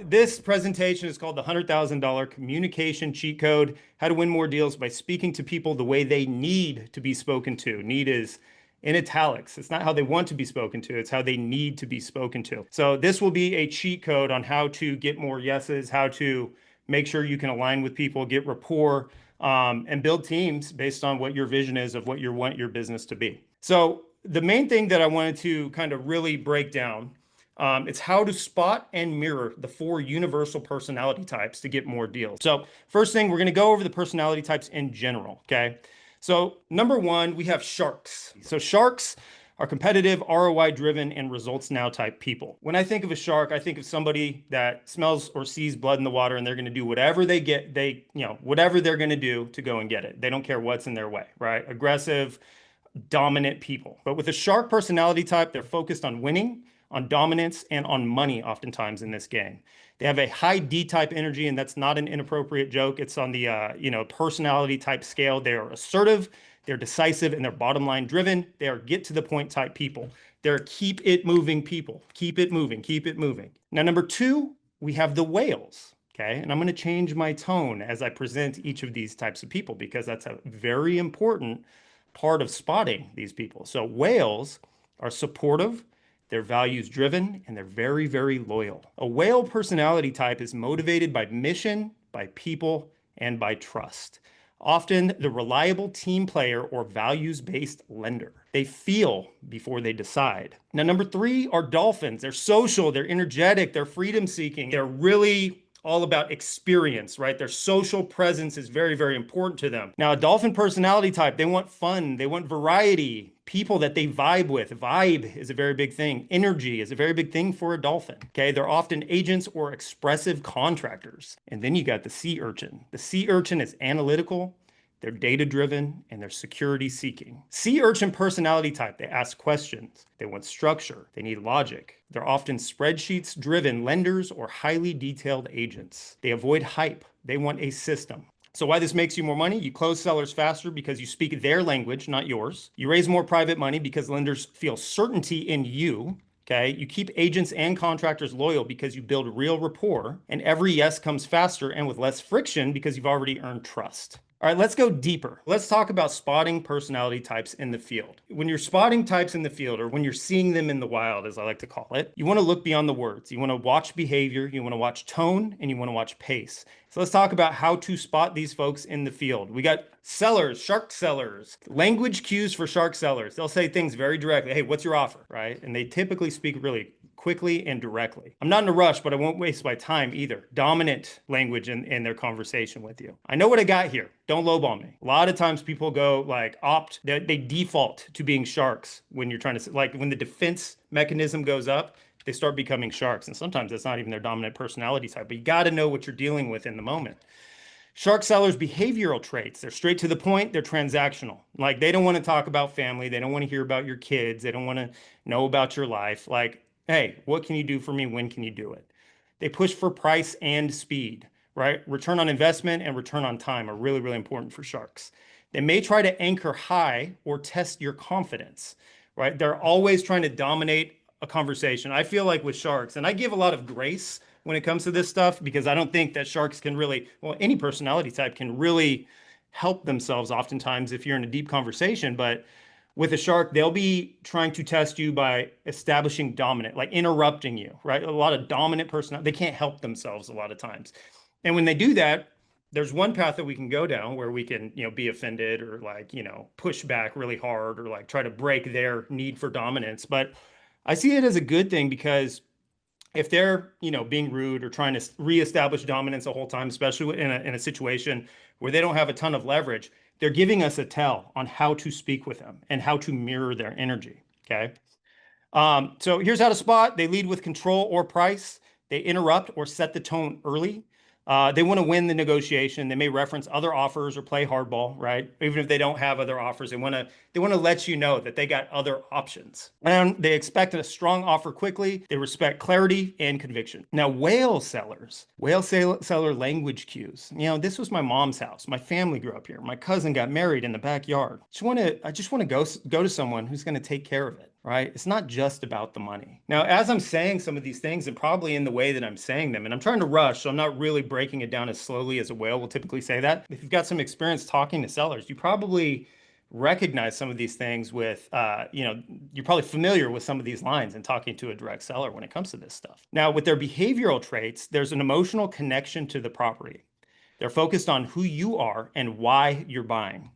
This presentation is called the $100,000 Communication Cheat Code, How to Win More Deals by Speaking to People the Way They Need to be spoken to. Need is in italics. It's not how they want to be spoken to, it's how they need to be spoken to. So this will be a cheat code on how to get more yeses, how to make sure you can align with people, get rapport, and build teams based on what your vision is of what you want your business to be. So the main thing that I wanted to kind of really break down, it's how to spot and mirror the 4 universal personality types to get more deals. So first thing, we're going to go over the personality types in general, okay? So number 1, we have sharks. So sharks are competitive, ROI driven, and results now type people. When I think of a shark, I think of somebody that smells or sees blood in the water and they're going to do whatever whatever they're going to do to go and get it. They don't care what's in their way, right? Aggressive, dominant people. But with a shark personality type, they're focused on winning, on dominance, and on money oftentimes in this game. They have a high D-type energy, and that's not an inappropriate joke. It's on the personality type scale. They are assertive, they're decisive, and they're bottom line driven. They are get to the point type people. They're keep it moving people. Keep it moving, keep it moving. Now, number 2, we have the whales. Okay, and I'm going to change my tone as I present each of these types of people because that's a very important part of spotting these people. So whales are supportive, they're values driven, and they're very, very loyal. A whale personality type is motivated by mission, by people, and by trust. Often the reliable team player or values-based lender. They feel before they decide. Now, number 3 are dolphins. They're social, they're energetic, they're freedom-seeking. They're really all about experience, right? Their social presence is very, very important to them. Now, a dolphin personality type, they want fun, they want variety, people that they vibe with. Vibe is a very big thing. Energy is a very big thing for a dolphin, okay? They're often agents or expressive contractors. And then you got the sea urchin. The sea urchin is analytical, they're data-driven, and they're security-seeking. Sea urchin personality type, they ask questions, they want structure, they need logic. They're often spreadsheets-driven lenders or highly detailed agents. They avoid hype, they want a system. So why this makes you more money? You close sellers faster because you speak their language, not yours. You raise more private money because lenders feel certainty in you. Okay, you keep agents and contractors loyal because you build real rapport, and every yes comes faster and with less friction because you've already earned trust. All right, let's go deeper. Let's talk about spotting personality types in the field. When you're spotting types in the field, or when you're seeing them in the wild, as I like to call it, you want to look beyond the words. You want to watch behavior, you want to watch tone, and you want to watch pace. So let's talk about how to spot these folks in the field. We got sellers, shark sellers, language cues for shark sellers. They'll say things very directly. Hey, what's your offer, right? And they typically speak really quickly and directly. I'm not in a rush, but I won't waste my time either. Dominant language in their conversation with you. I know what I got here. Don't lowball me. A lot of times people go like they default to being sharks when you're trying to, like when the defense mechanism goes up, they start becoming sharks. And sometimes that's not even their dominant personality type, but you got to know what you're dealing with in the moment. Shark sellers' behavioral traits, they're straight to the point, they're transactional. Like they don't want to talk about family, they don't want to hear about your kids, they don't want to know about your life. Like, hey, what can you do for me? When can you do it? They push for price and speed, right? Return on investment and return on time are really, really important for sharks. They may try to anchor high or test your confidence, right? They're always trying to dominate a conversation. I feel like with sharks, and I give a lot of grace when it comes to this stuff because I don't think that sharks can really, well, any personality type can really help themselves oftentimes if you're in a deep conversation. But with a shark, they'll be trying to test you by establishing dominant, like interrupting you, right? A lot of dominant personality, they can't help themselves a lot of times. And when they do that, there's one path that we can go down where we can, be offended or like, push back really hard or like try to break their need for dominance. But I see it as a good thing because if they're, being rude or trying to reestablish dominance the whole time, especially in a situation where they don't have a ton of leverage, they're giving us a tell on how to speak with them and how to mirror their energy. Okay. So here's how to spot. They lead with control or price. They interrupt or set the tone early. They want to win the negotiation. They may reference other offers or play hardball, right? Even if they don't have other offers, they want to let you know that they got other options. And they expect a strong offer quickly. They respect clarity and conviction. Now, whale seller language cues. This was my mom's house. My family grew up here. My cousin got married in the backyard. I just want to go to someone who's going to take care of it. right? It's not just about the money. Now, as I'm saying some of these things, and probably in the way that I'm saying them, and I'm trying to rush, so I'm not really breaking it down as slowly as a whale will typically say that. If you've got some experience talking to sellers, you probably recognize some of these things with, you're probably familiar with some of these lines and talking to a direct seller when it comes to this stuff. Now, with their behavioral traits, there's an emotional connection to the property. They're focused on who you are and why you're buying.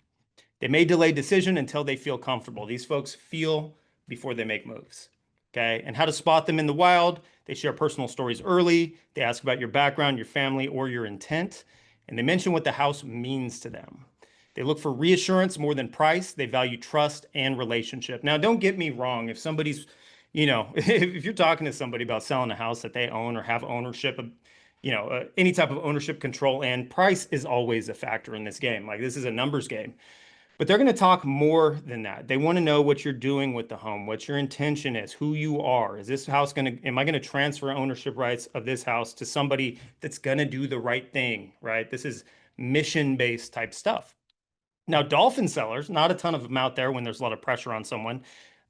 They may delay decision until they feel comfortable. These folks feel before they make moves. Okay. And how to spot them in the wild. They share personal stories early. They ask about your background, your family, or your intent. And they mention what the house means to them. They look for reassurance more than price. They value trust and relationship. Now, don't get me wrong. If somebody's, if you're talking to somebody about selling a house that they own or have ownership of, any type of ownership control, and price is always a factor in this game. Like this is a numbers game. But they're going to talk more than that. They want to know what you're doing with the home, what your intention is, who you are. Is this house going to, am I going to transfer ownership rights of this house to somebody that's going to do the right thing, right? This is mission-based type stuff. Now, dolphin sellers, not a ton of them out there when there's a lot of pressure on someone.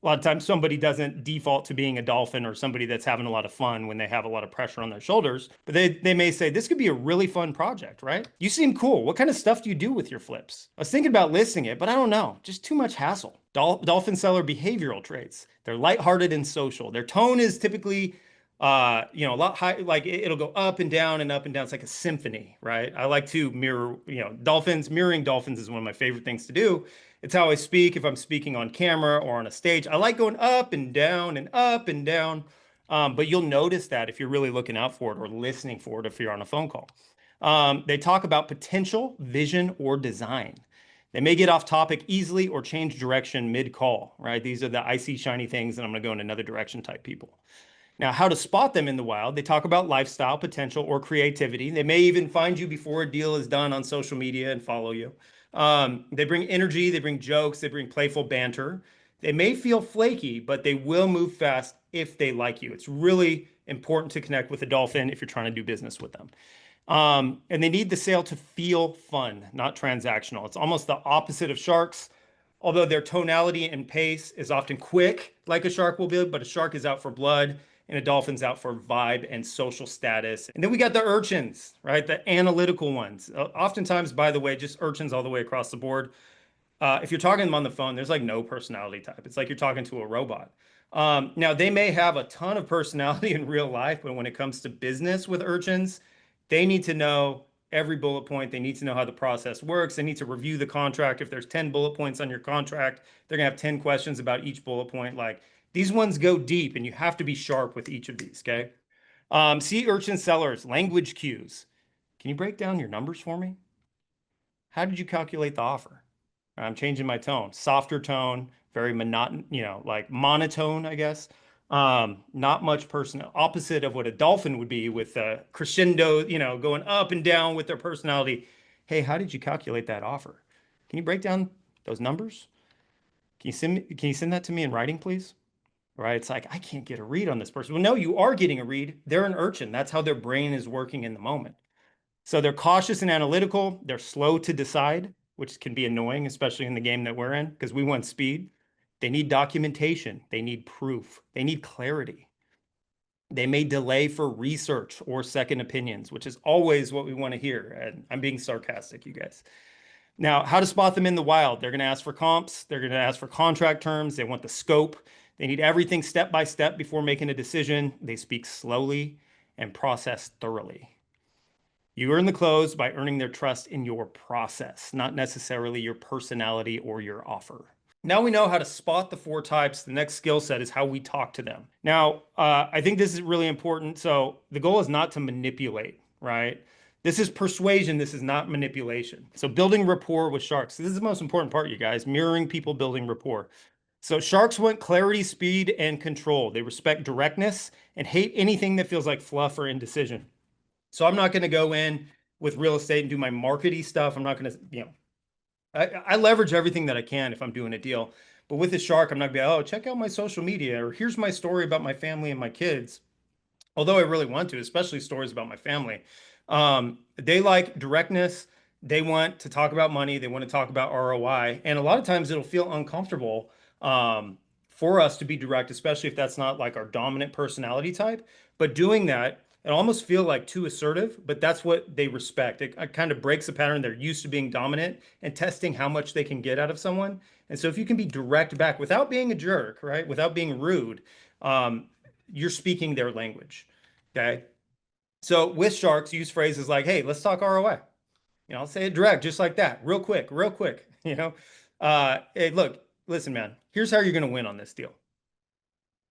A lot of times somebody doesn't default to being a dolphin or somebody that's having a lot of fun when they have a lot of pressure on their shoulders. But they may say, this could be a really fun project, right? You seem cool. What kind of stuff do you do with your flips? I was thinking about listing it, but I don't know. Just too much hassle. Dolphin seller behavioral traits. They're lighthearted and social. Their tone is typically a lot high, like it'll go up and down and up and down. It's like a symphony, right? I like to mirror, dolphins. Mirroring dolphins is one of my favorite things to do. It's how I speak if I'm speaking on camera or on a stage. I like going up and down and up and down. But you'll notice that if you're really looking out for it or listening for it if you're on a phone call. They talk about potential, vision, or design. They may get off topic easily or change direction mid-call, right? These are the I see shiny things and I'm going to go in another direction type people. Now, how to spot them in the wild. They talk about lifestyle, potential, or creativity. They may even find you before a deal is done on social media and follow you. They bring energy, they bring jokes, they bring playful banter. They may feel flaky, but they will move fast if they like you. It's really important to connect with a dolphin if you're trying to do business with them. And they need the sale to feel fun, not transactional. It's almost the opposite of sharks, although their tonality and pace is often quick, like a shark will be, but a shark is out for blood and a dolphin's out for vibe and social status. And then we got the urchins, right? The analytical ones. Oftentimes, by the way, just urchins all the way across the board. If you're talking to them on the phone, there's like no personality type. It's like you're talking to a robot. Now, they may have a ton of personality in real life, but when it comes to business with urchins, they need to know every bullet point. They need to know how the process works. They need to review the contract. If there's 10 bullet points on your contract, they're going to have 10 questions about each bullet point. Like these ones go deep and you have to be sharp with each of these, okay? Sea urchin sellers, language cues. Can you break down your numbers for me? How did you calculate the offer? I'm changing my tone. Softer tone, very monoton, like monotone, I guess. Not much personal, opposite of what a dolphin would be with crescendo, going up and down with their personality. Hey, how did you calculate that offer? Can you break down those numbers? Can you send that to me in writing, please? Right? It's like, I can't get a read on this person. Well, no, you are getting a read. They're an urchin. That's how their brain is working in the moment. So they're cautious and analytical. They're slow to decide, which can be annoying, especially in the game that we're in, because we want speed. They need documentation. They need proof. They need clarity. They may delay for research or second opinions, which is always what we want to hear. And I'm being sarcastic, you guys. Now, how to spot them in the wild. They're going to ask for comps. They're going to ask for contract terms. They want the scope. They need everything step by step before making a decision. They speak slowly and process thoroughly. You earn the close by earning their trust in your process, not necessarily your personality or your offer. Now we know how to spot the four types. The next skill set is how we talk to them. Now, I think this is really important. So the goal is not to manipulate, right? This is persuasion. This is not manipulation. So building rapport with sharks. This is the most important part, you guys. Mirroring people, building rapport. So sharks want clarity, speed, and control. They respect directness and hate anything that feels like fluff or indecision. So I'm not going to go in with real estate and do my markety stuff. I'm not going to, I leverage everything that I can if I'm doing a deal. But with the shark, I'm not going to be, oh, check out my social media or here's my story about my family and my kids. Although I really want to, especially stories about my family. They like directness. They want to talk about money. They want to talk about ROI. And a lot of times it'll feel uncomfortable for us to be direct, especially if that's not like our dominant personality type. But doing that, it almost feel like too assertive, but that's what they respect. It kind of breaks the pattern. They're used to being dominant and testing how much they can get out of someone. And so if you can be direct back without being a jerk, right? Without being rude, um, you're speaking their language. Okay. So with sharks, use phrases like, hey, let's talk ROI. I'll say it direct, just like that, real quick, real quick. Hey, look, listen, man, here's how you're going to win on this deal.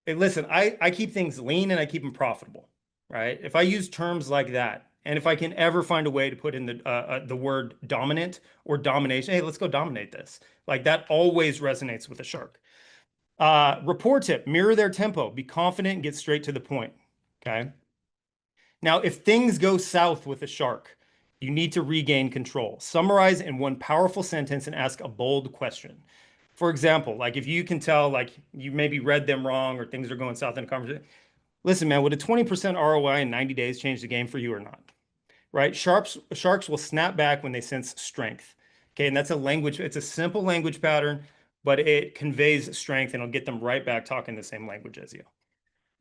Hey, listen, I keep things lean and I keep them profitable, right? If I use terms like that, and if I can ever find a way to put in the word dominant or domination, hey, let's go dominate this. Like that always resonates with a shark. Rapport tip, mirror their tempo, be confident and get straight to the point. Okay. Now, if things go south with a shark, you need to regain control. Summarize in one powerful sentence and ask a bold question. For example, like if you can tell, like you maybe read them wrong or things are going south in a conversation. Listen, man, would a 20% ROI in 90 days change the game for you or not? Right? Sharks will snap back when they sense strength. Okay, and that's a language, it's a simple language pattern, but it conveys strength and it'll get them right back talking the same language as you.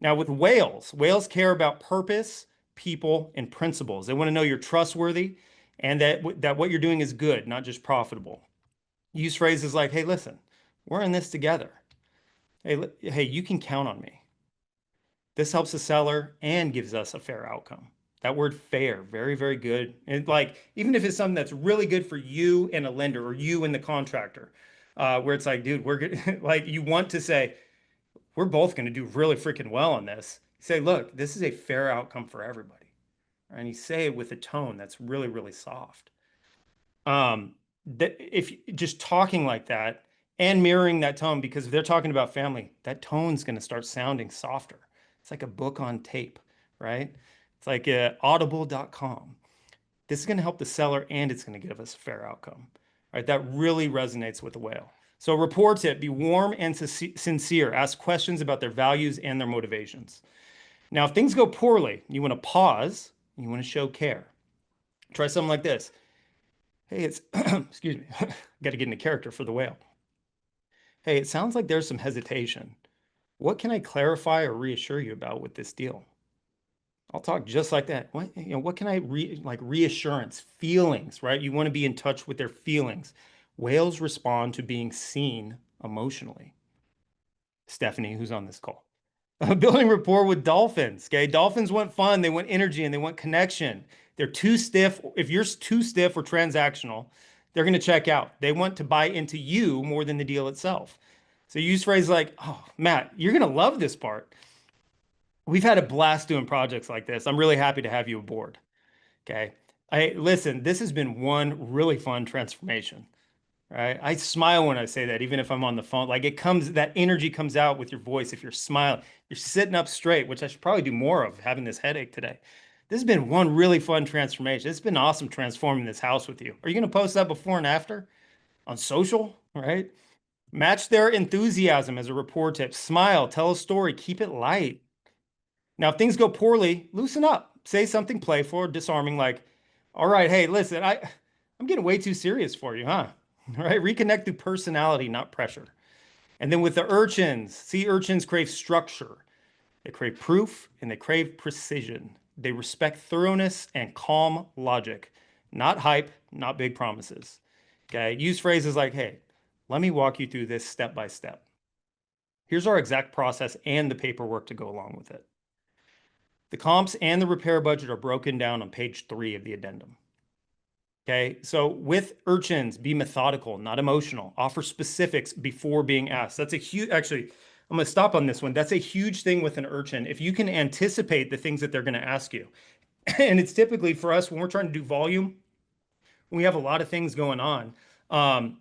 Now, with whales, whales care about purpose, people, and principles. They want to know you're trustworthy and that what you're doing is good, not just profitable. Use phrases like, hey, listen, we're in this together. Hey, you can count on me. This helps the seller and gives us a fair outcome. That word fair, very, very good. And like, even if it's something that's really good for you and a lender or you and the contractor, where it's like, dude, we're good. Like, you want to say, we're both going to do really freaking well on this. Say, look, this is a fair outcome for everybody. And you say it with a tone that's really, really soft. That if just talking like that and mirroring that tone, because if they're talking about family, that tone's going to start sounding softer. It's like a book on tape, right? It's like audible.com. This is going to help the seller and it's going to give us a fair outcome. Right? That really resonates with the whale. So rapport tip, be warm and sincere. Ask questions about their values and their motivations. Now, if things go poorly, you want to pause, you want to show care. Try something like this. Hey, it's, excuse me, got to get into character for the whale. Hey, it sounds like there's some hesitation. What can I clarify or reassure you about with this deal? I'll talk just like that. What can I like reassurance, feelings, right? You want to be in touch with their feelings. Whales respond to being seen emotionally. Stephanie, who's on this call. Building rapport with dolphins. Okay. Dolphins want fun, they want energy, and they want connection. They're too stiff. If you're too stiff or transactional, they're going to check out. They want to buy into you more than the deal itself. So you use phrases like, oh, Matt, you're going to love this part. We've had a blast doing projects like this. I'm really happy to have you aboard. Okay. Listen, this has been one really fun transformation. Right? I smile when I say that, even if I'm on the phone. Like it comes, that energy comes out with your voice. If you're smiling, you're sitting up straight, which I should probably do more of having this headache today. This has been one really fun transformation. It's been awesome transforming this house with you. Are you going to post that before and after on social? Right? Match their enthusiasm as a rapport tip. Smile, tell a story, keep it light. Now, if things go poorly, loosen up. Say something playful or disarming, like, all right, hey, listen, I'm getting way too serious for you, huh? All right, reconnect through personality, not pressure. And then with the urchins, sea urchins crave structure. They crave proof and they crave precision. They respect thoroughness and calm logic, not hype, not big promises. Okay, use phrases like, hey, let me walk you through this step by step. Here's our exact process and the paperwork to go along with it. The comps and the repair budget are broken down on page 3 of the addendum. Okay, so with urchins, be methodical, not emotional. Offer specifics before being asked. That's a huge, actually, I'm going to stop on this one. That's a huge thing with an urchin. If you can anticipate the things that they're going to ask you, and it's typically for us when we're trying to do volume, we have a lot of things going on.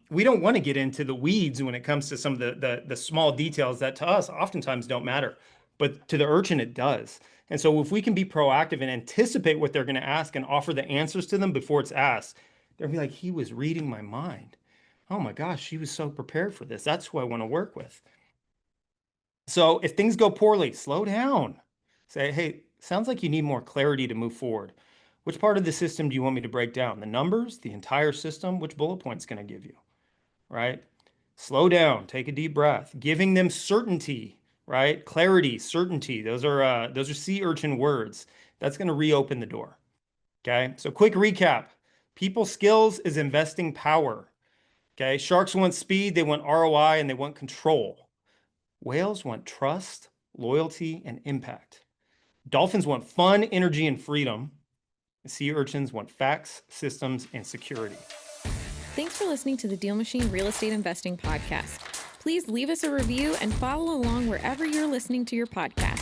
We don't want to get into the weeds when it comes to some of the small details that to us oftentimes don't matter, but to the urchin it does. And so if we can be proactive and anticipate what they're going to ask and offer the answers to them before it's asked, they'll be like, he was reading my mind. Oh my gosh, she was so prepared for this. That's who I want to work with. So if things go poorly, slow down. Say, hey, sounds like you need more clarity to move forward. Which part of the system do you want me to break down? The numbers, the entire system? Which bullet point's going to give you, right? Slow down, take a deep breath, giving them certainty, right? Clarity, certainty. Those are sea urchin words. That's going to reopen the door. Okay. So quick recap. People skills is investing power. Okay. Sharks want speed, they want ROI, and they want control. Whales want trust, loyalty, and impact. Dolphins want fun, energy, and freedom. Sea urchins want facts, systems, and security. Thanks for listening to the DealMachine Real Estate Investing Podcast. Please leave us a review and follow along wherever you're listening to your podcast.